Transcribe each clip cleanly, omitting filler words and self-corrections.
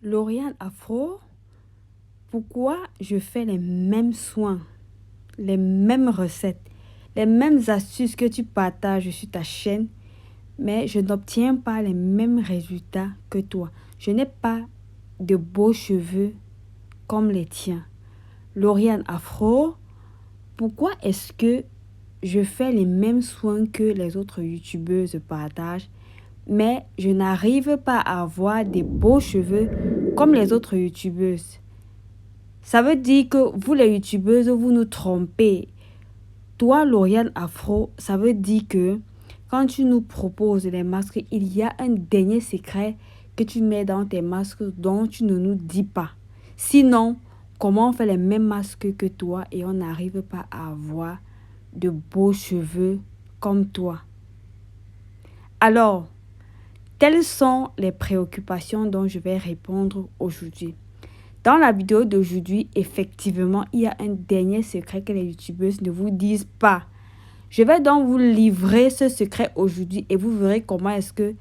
Lauriane Afro, pourquoi je fais les mêmes soins, les mêmes recettes, les mêmes astuces que tu partages sur ta chaîne, mais je n'obtiens pas les mêmes résultats que toi. Je n'ai pas de beaux cheveux comme les tiens. Lauriane Afro, pourquoi est-ce que je fais les mêmes soins que les autres youtubeuses partagent, mais je n'arrive pas à avoir des beaux cheveux comme les autres youtubeuses? Ça veut dire que vous les youtubeuses, vous nous trompez. Toi, Lauriane Afro, ça veut dire que quand tu nous proposes les masques, il y a un dernier secret que tu mets dans tes masques dont tu ne nous dis pas. Sinon, comment on fait les mêmes masques que toi et on n'arrive pas à avoir de beaux cheveux comme toi? Alors, telles sont les préoccupations dont je vais répondre aujourd'hui. Dans la vidéo d'aujourd'hui, effectivement, il y a un dernier secret que les youtubeuses ne vous disent pas. Je vais donc vous livrer ce secret aujourd'hui et vous verrez comment est-ce que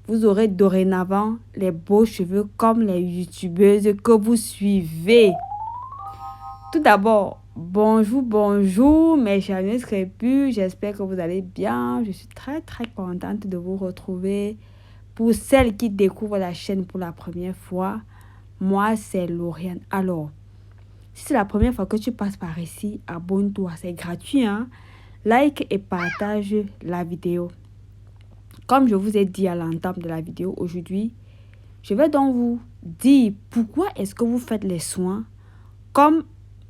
vous aurez dorénavant les beaux cheveux comme les youtubeuses que vous suivez. Tout d'abord, bonjour mes chers crépus, j'espère que vous allez bien. Je suis très contente de vous retrouver. Pour celles qui découvrent la chaîne pour la première fois, moi c'est Lauriane. Alors, si c'est la première fois que tu passes par ici, abonne-toi, c'est gratuit, hein? Like et partage la vidéo. Comme je vous ai dit à l'entame de la vidéo aujourd'hui, je vais donc vous dire pourquoi est-ce que vous faites les soins comme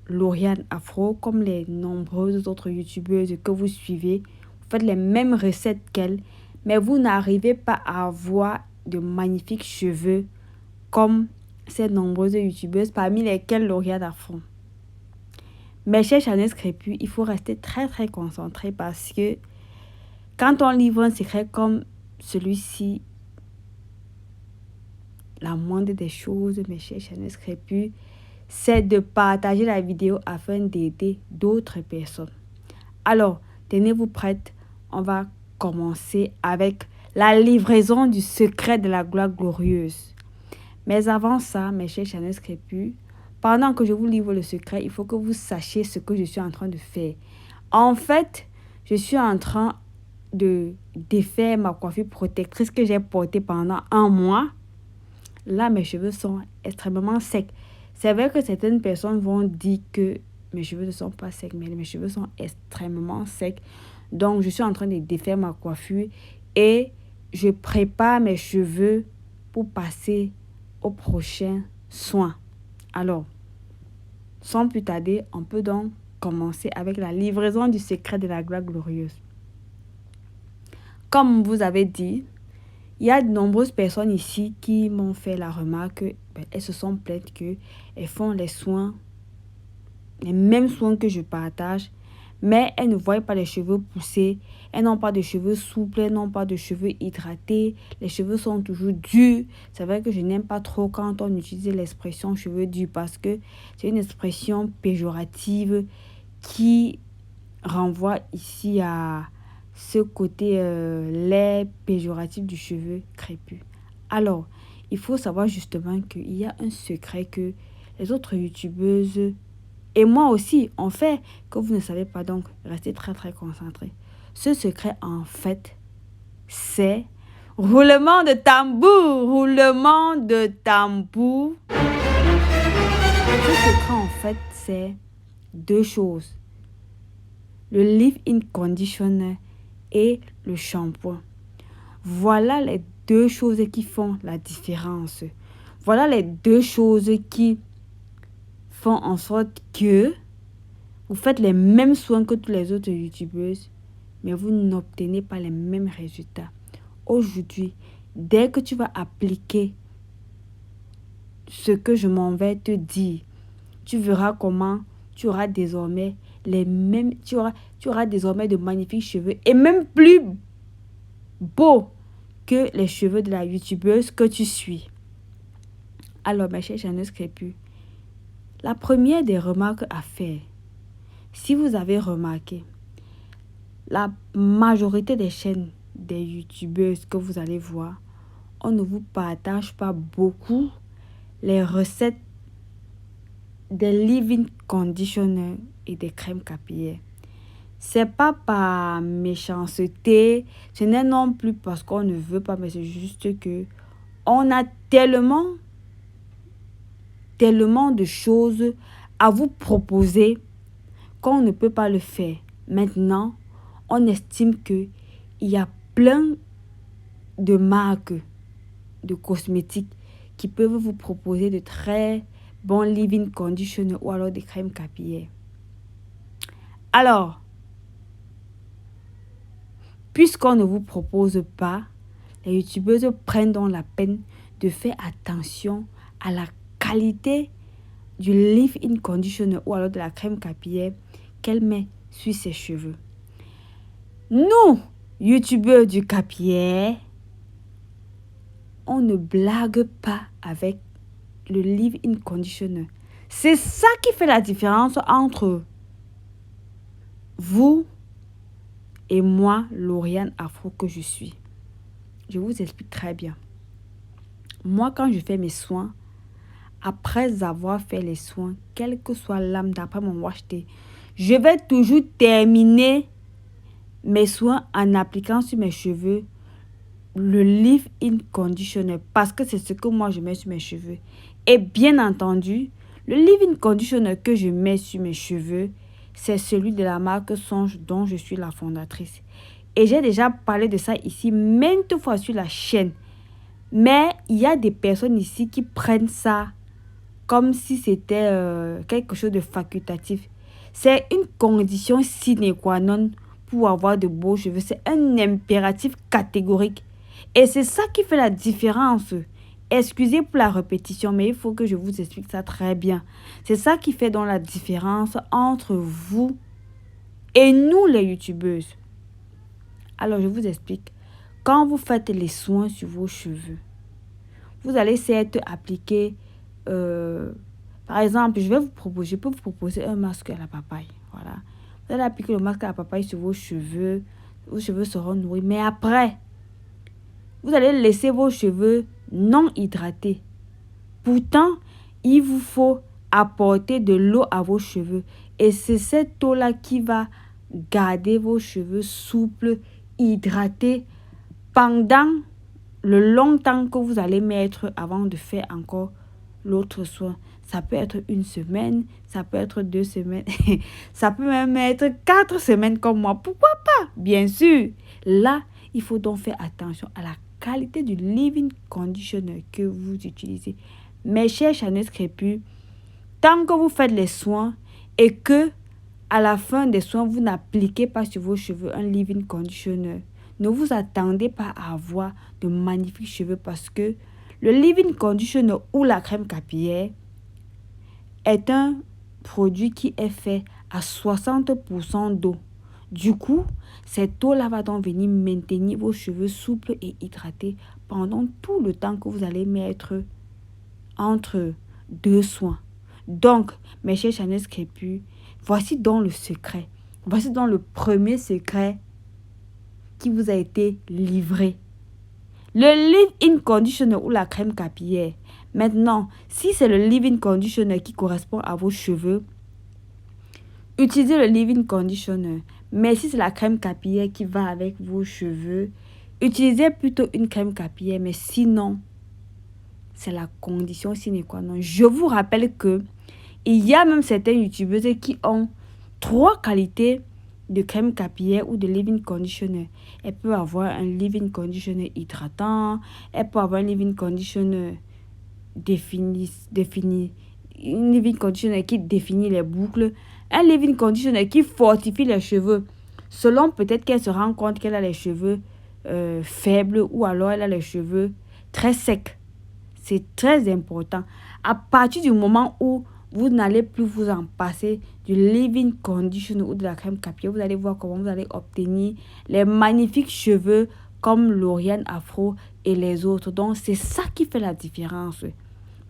Lauriane Afro, comme les nombreuses autres youtubeuses que vous suivez. Vous faites les mêmes recettes qu'elles, mais vous n'arrivez pas à avoir de magnifiques cheveux comme ces nombreuses youtubeuses, parmi lesquelles Lauriane Afro. Mes chers Chanel crépus, il faut rester très concentré parce que quand on livre un secret comme celui-ci, la moindre des choses, mes chers Chanel crépus, c'est de partager la vidéo afin d'aider d'autres personnes. Alors, tenez-vous prêtes, on va commencer avec la livraison du secret de la gloire glorieuse. Mais avant ça, mes chers Chanel crépus, pendant que je vous livre le secret, il faut que vous sachiez ce que je suis en train de faire. En fait, je suis en train de défaire ma coiffure protectrice que j'ai portée pendant un mois. Là, mes cheveux sont extrêmement secs. C'est vrai que certaines personnes vont dire que mes cheveux ne sont pas secs, mais mes cheveux sont extrêmement secs. Donc, je suis en train de défaire ma coiffure et je prépare mes cheveux pour passer au prochain soin. Alors, sans plus tarder, on peut donc commencer avec la livraison du secret de la gloire glorieuse. Comme vous avez dit, il y a de nombreuses personnes ici qui m'ont fait la remarque, elles se sont plaintes qu'elles font les soins, les mêmes soins que je partage, mais elles ne voient pas les cheveux pousser, elles n'ont pas de cheveux souples, elles n'ont pas de cheveux hydratés, les cheveux sont toujours durs. C'est vrai que je n'aime pas trop quand on utilise l'expression cheveux durs parce que c'est une expression péjorative qui renvoie ici à ce côté laid, péjoratif du cheveu crépus. Alors, il faut savoir justement qu'il y a un secret que les autres youtubeuses et moi aussi, on fait, que vous ne savez pas, donc restez très concentrés. Ce secret, en fait, c'est roulement de tambour, roulement de tambour. Ce secret, en fait, c'est deux choses. Le leave-in conditioner et le shampoing. Voilà les deux choses qui font la différence. Voilà les deux choses qui font en sorte que vous faites les mêmes soins que toutes les autres youtubeuses, mais vous n'obtenez pas les mêmes résultats. Aujourd'hui, dès que tu vas appliquer ce que je m'en vais te dire, tu verras comment tu auras désormais tu auras désormais de magnifiques cheveux et même plus beaux que les cheveux de la youtubeuse que tu suis. Alors, ma chère Chanel crépus, la première des remarques à faire, si vous avez remarqué, la majorité des chaînes des youtubeuses que vous allez voir, on ne vous partage pas beaucoup les recettes des leave-in conditioners et des crèmes capillaires. C'est pas par méchanceté, ce n'est non plus parce qu'on ne veut pas, mais c'est juste que on a tellement de choses à vous proposer qu'on ne peut pas le faire. Maintenant, on estime qu'il y a plein de marques de cosmétiques qui peuvent vous proposer de très bons leave-in conditioners ou alors des crèmes capillaires. Alors, puisqu'on ne vous propose pas, les youtubeuses prennent donc la peine de faire attention à la qualité du leave-in conditioner ou alors de la crème capillaire qu'elle met sur ses cheveux. Nous, youtubeurs du capillaire, on ne blague pas avec le leave-in conditioner. C'est ça qui fait la différence entre vous et moi, Lauriane Afro que je suis. Je vous explique très bien. Moi, quand je fais mes soins, après avoir fait les soins, quelle que soit l'âme d'après mon wash day, je vais toujours terminer mes soins en appliquant sur mes cheveux le leave-in conditioner parce que c'est ce que moi je mets sur mes cheveux. Et bien entendu, le leave-in conditioner que je mets sur mes cheveux, c'est celui de la marque Songe dont je suis la fondatrice. Et j'ai déjà parlé de ça ici maintes fois sur la chaîne. Mais il y a des personnes ici qui prennent ça comme si c'était quelque chose de facultatif. C'est une condition sine qua non pour avoir de beaux cheveux. C'est un impératif catégorique. Et c'est ça qui fait la différence. Excusez pour la répétition, mais il faut que je vous explique ça très bien. C'est ça qui fait donc la différence entre vous et nous les youtubeuses. Alors, je vous explique. Quand vous faites les soins sur vos cheveux, vous allez certes appliquer, par exemple, je peux vous proposer un masque à la papaye. Voilà. Vous allez appliquer le masque à la papaye sur vos cheveux seront nourris. Mais après, vous allez laisser vos cheveux non hydratés. Pourtant, il vous faut apporter de l'eau à vos cheveux. Et c'est cette eau-là qui va garder vos cheveux souples, hydratés pendant le long temps que vous allez mettre avant de faire encore l'autre soin. Ça peut être 1 semaine, ça peut être 2 semaines, ça peut même être 4 semaines comme moi. Pourquoi pas? Bien sûr. Là, il faut donc faire attention à la qualité du leave-in conditioner que vous utilisez. Mes chers Chanel Crépus, tant que vous faites les soins et que à la fin des soins, vous n'appliquez pas sur vos cheveux un leave-in conditioner, ne vous attendez pas à avoir de magnifiques cheveux parce que le leave-in conditioner ou la crème capillaire est un produit qui est fait à 60% d'eau. Du coup, cette eau-là va donc venir maintenir vos cheveux souples et hydratés pendant tout le temps que vous allez mettre entre 2 soins. Donc, mes chers Chanel Crépus, voici donc le secret. Voici donc le premier secret qui vous a été livré. Le leave-in conditioner ou la crème capillaire. Maintenant, si c'est le leave-in conditioner qui correspond à vos cheveux, utilisez le leave-in conditioner. Mais si c'est la crème capillaire qui va avec vos cheveux, utilisez plutôt une crème capillaire. Mais sinon, c'est la condition sine qua non. Je vous rappelle que il y a même certaines youtubeuses qui ont 3 qualités de crème capillaire ou de leave-in conditioner. Elle peut avoir un leave-in conditioner hydratant, elle peut avoir un leave-in conditioner défini, un leave-in conditioner qui définit les boucles, un leave-in conditioner qui fortifie les cheveux, selon peut-être qu'elle se rend compte qu'elle a les cheveux faibles ou alors elle a les cheveux très secs. C'est très important. À partir du moment où vous n'allez plus vous en passer du leave-in conditioner ou de la crème capillaire, vous allez voir comment vous allez obtenir les magnifiques cheveux comme Lauriane Afro et les autres. Donc, c'est ça qui fait la différence.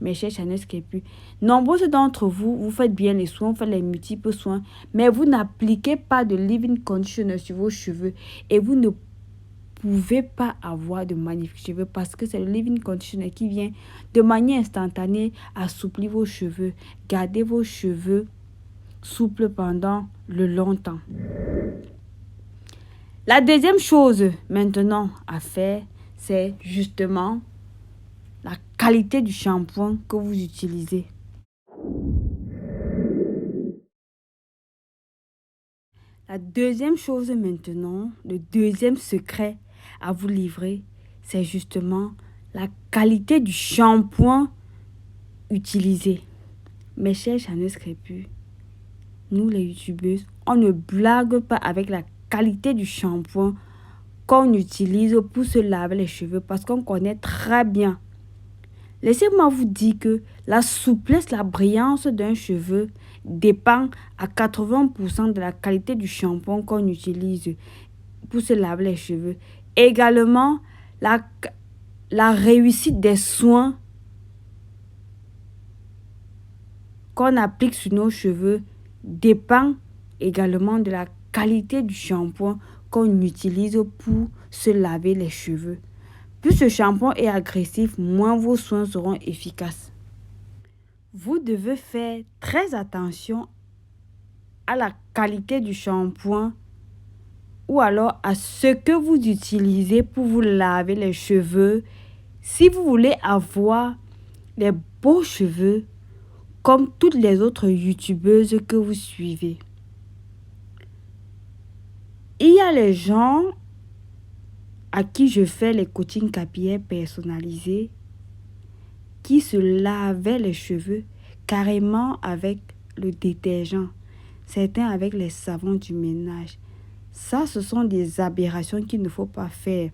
Mes chers Chanel Crépus, nombreux d'entre vous, vous faites bien les soins, vous faites les multiples soins, mais vous n'appliquez pas de leave-in conditioner sur vos cheveux et vous ne pouvez pas avoir de magnifiques cheveux parce que c'est le leave-in conditioner qui vient de manière instantanée assouplir vos cheveux, garder vos cheveux souples pendant le longtemps. La deuxième chose maintenant à faire, c'est justement la qualité du shampoing que vous utilisez. La deuxième chose maintenant, le deuxième secret à vous livrer, c'est justement la qualité du shampoing utilisé. Mes chers chaneuses crépus, nous les youtubeuses, on ne blague pas avec la qualité du shampoing qu'on utilise pour se laver les cheveux parce qu'on connaît très bien. Laissez-moi vous dire que la souplesse, la brillance d'un cheveu dépend à 80% de la qualité du shampoing qu'on utilise pour se laver les cheveux. Également, la réussite des soins qu'on applique sur nos cheveux dépend également de la qualité du shampoing qu'on utilise pour se laver les cheveux. Plus ce shampoing est agressif, moins vos soins seront efficaces. Vous devez faire très attention à la qualité du shampoing ou alors à ce que vous utilisez pour vous laver les cheveux. Si vous voulez avoir des beaux cheveux comme toutes les autres youtubeuses que vous suivez. Il y a les gens à qui je fais les coachings capillaires personnalisés qui se lavaient les cheveux carrément avec le détergent, certains avec les savons du ménage. Ça, ce sont des aberrations qu'il ne faut pas faire.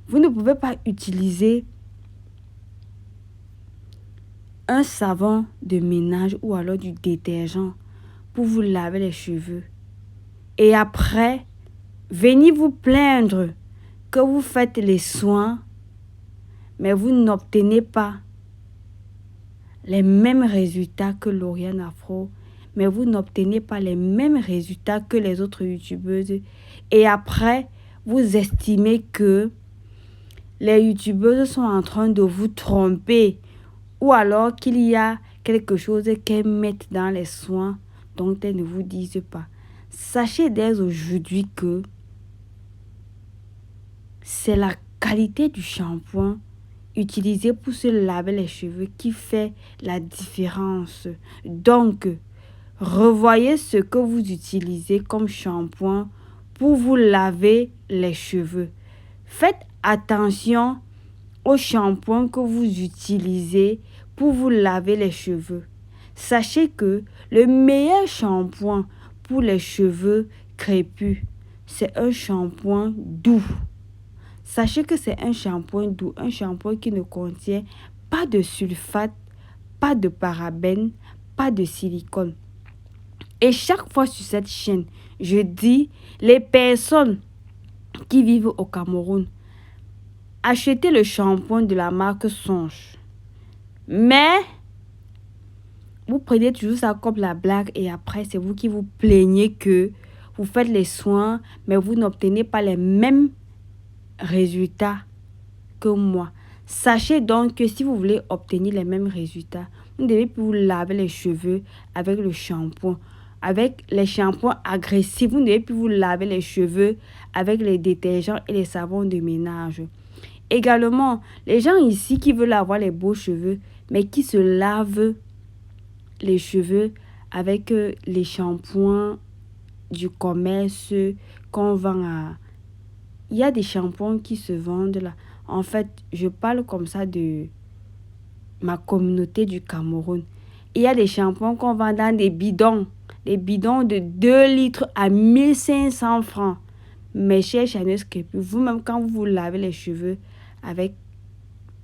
Vous ne pouvez pas utiliser un savon de ménage ou alors du détergent pour vous laver les cheveux. Et après, venez vous plaindre que vous faites les soins, mais vous n'obtenez pas les mêmes résultats que Lauriane Afro, mais vous n'obtenez pas les mêmes résultats que les autres youtubeuses. Et après, vous estimez que les youtubeuses sont en train de vous tromper ou alors qu'il y a quelque chose qu'elles mettent dans les soins dont elles ne vous disent pas. Sachez dès aujourd'hui que c'est la qualité du shampoing utilisé pour se laver les cheveux qui fait la différence. Donc, revoyez ce que vous utilisez comme shampoing pour vous laver les cheveux. Faites attention au shampoing que vous utilisez pour vous laver les cheveux. Sachez que le meilleur shampoing pour les cheveux crépus, c'est un shampoing doux. Sachez que c'est un shampoing doux, un shampoing qui ne contient pas de sulfate, pas de parabènes, pas de silicone. Et chaque fois sur cette chaîne, je dis, les personnes qui vivent au Cameroun, achetez le shampoing de la marque Songe. Mais, vous prenez toujours ça comme la blague et après, c'est vous qui vous plaignez que vous faites les soins, mais vous n'obtenez pas les mêmes résultats que moi. Sachez donc que si vous voulez obtenir les mêmes résultats, vous devez plus vous laver les cheveux avec le shampoing. Avec les shampoings agressifs, vous ne devez plus vous laver les cheveux avec les détergents et les savons de ménage. Également, les gens ici qui veulent avoir les beaux cheveux, mais qui se lavent les cheveux avec les shampoings du commerce qu'on vend à... Il y a des shampoings qui se vendent là. En fait, je parle comme ça de ma communauté du Cameroun. Il y a des shampoings qu'on vend dans des bidons. Des bidons de 2 litres à 1500 francs. Mes chers chaneuses crépus, vous-même quand vous vous lavez les cheveux avec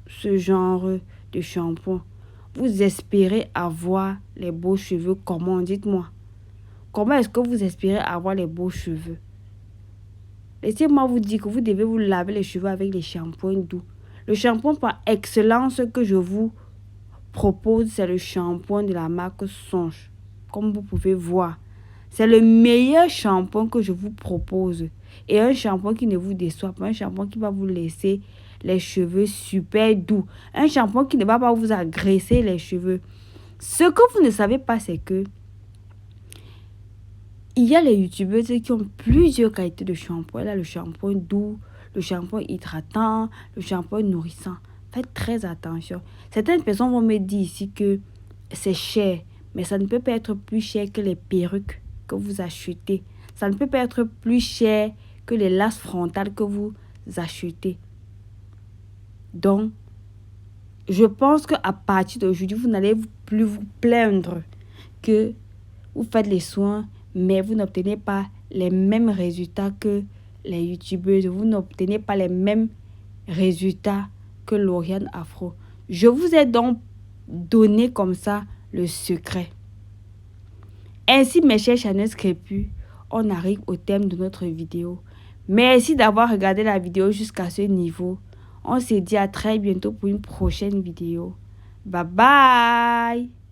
ce genre de shampoing, vous espérez avoir les beaux cheveux comment? Dites-moi. Comment est-ce que vous espérez avoir les beaux cheveux? Laissez-moi vous dire que vous devez vous laver les cheveux avec les shampoings doux. Le shampoing par excellence que je vous propose, c'est le shampoing de la marque Songe. Comme vous pouvez voir, C'est le meilleur shampoing que je vous propose. Et un shampoing qui ne vous déçoit pas. Un shampoing qui va vous laisser les cheveux super doux. Un shampoing qui ne va pas vous agresser les cheveux. Ce que vous ne savez pas, c'est que il y a les youtubeuses qui ont plusieurs qualités de shampoing. Là, le shampoing doux, le shampoing hydratant, le shampoing nourrissant. Faites très attention. Certaines personnes vont me dire ici que c'est cher. Mais ça ne peut pas être plus cher que les perruques que vous achetez. Ça ne peut pas être plus cher que les lasses frontales que vous achetez. Donc, je pense qu'à partir d'aujourd'hui, vous n'allez plus vous plaindre que vous faites les soins, mais vous n'obtenez pas les mêmes résultats que les youtubeuses. Vous n'obtenez pas les mêmes résultats que Lauriane Afro. Je vous ai donc donné comme ça le secret. Ainsi, mes chers Chanel Crépus, on arrive au thème de notre vidéo. Merci d'avoir regardé la vidéo jusqu'à ce niveau. On se dit à très bientôt pour une prochaine vidéo. Bye bye!